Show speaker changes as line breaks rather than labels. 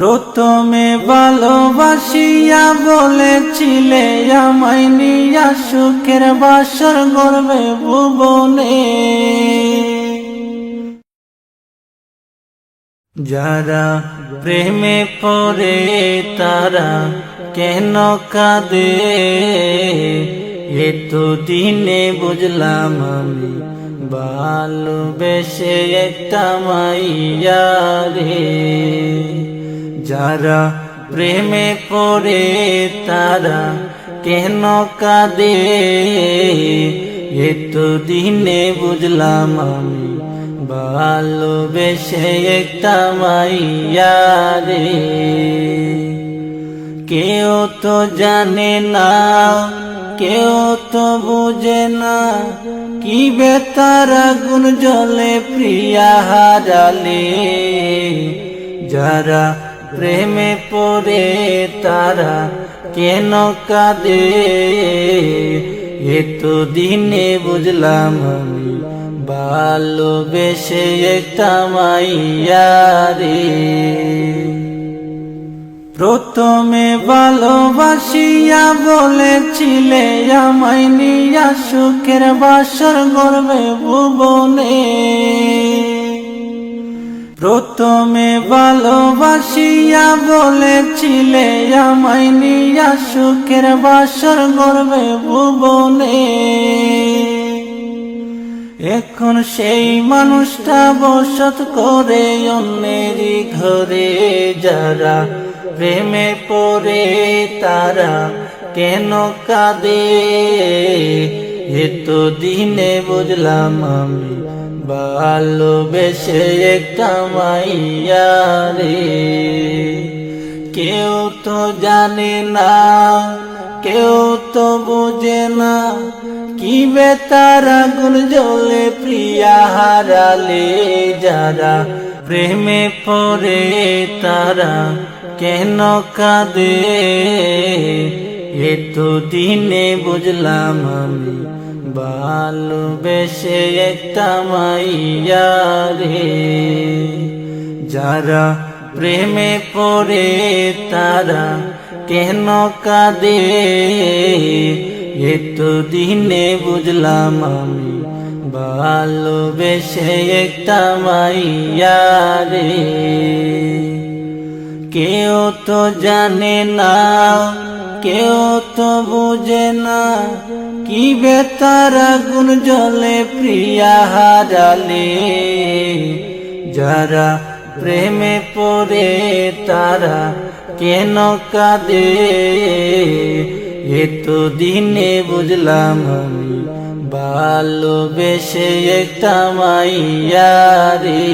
প্রথমে ভালোবাসিয়া বলেছিলে আমায় নিয়া সুখের বাসর গড়বে ভুবনে। যারা প্রেমে পড়ে তারা কেন কাঁদে, এতদিনে বুঝলাম আমি ভালোবেসে একটা মাইয়া রে। যারা প্রেমে পড়ে তারা কেন কাঁদে, এতদিনে বুঝলাম আমি ভালোবেসে একটা মাইয়া রে। কেউ তো জানে না, কেউ তো বুঝে না, কি বেতার আগুন জ্বলে প্রিয়া হারালে। যারা প্রেমে পড়ে তারা কেন কাঁদে, এতদিনে বুঝলাম আমি ভালোবেসে একটা মাইয়া রে। প্রথমে ভালোবাসিয়া বলেছিলে আমায় নিয়া সুখের বাসর গড়বে ভুবনে। প্রথমে ভালোবাসিয়া বলেছিলে আমায় নিয়া সুখের বাসর গড়বে ভুবনে। এখন সেই মানুষটা বসত করে অন্যেরই ঘরে। যারা প্রেমে পড়ে তারা কেন কাঁদে, এতদিনে বুঝলাম আমি ভালোবেসে একটা মাইয়া রে। কেউ তো জানে না, কেউ তো বুঝে না, কি বেতার আগুন জ্বলে প্রিয়া হারালে। যারা প্রেমে পড়ে তারা কেন কাঁদে, এতদিনে বুঝলাম আমি ভালোবেসে একটা মাইয়া রে। যারা প্রেমে পড়ে তারা কেন কাঁদে, এতদিনে বুঝলাম আমি ভালোবেসে একটা মাইয়া রে। কেউ তো জানে না, কেউ তো বুঝে না, কি বেতার আগুন জ্বলে প্রিয়া হারালে। যারা প্রেমে পড়ে তারা কেন কাঁদে, এতদিনে বুঝলাম আমি ভালোবেসে একটা মাইয়া রে।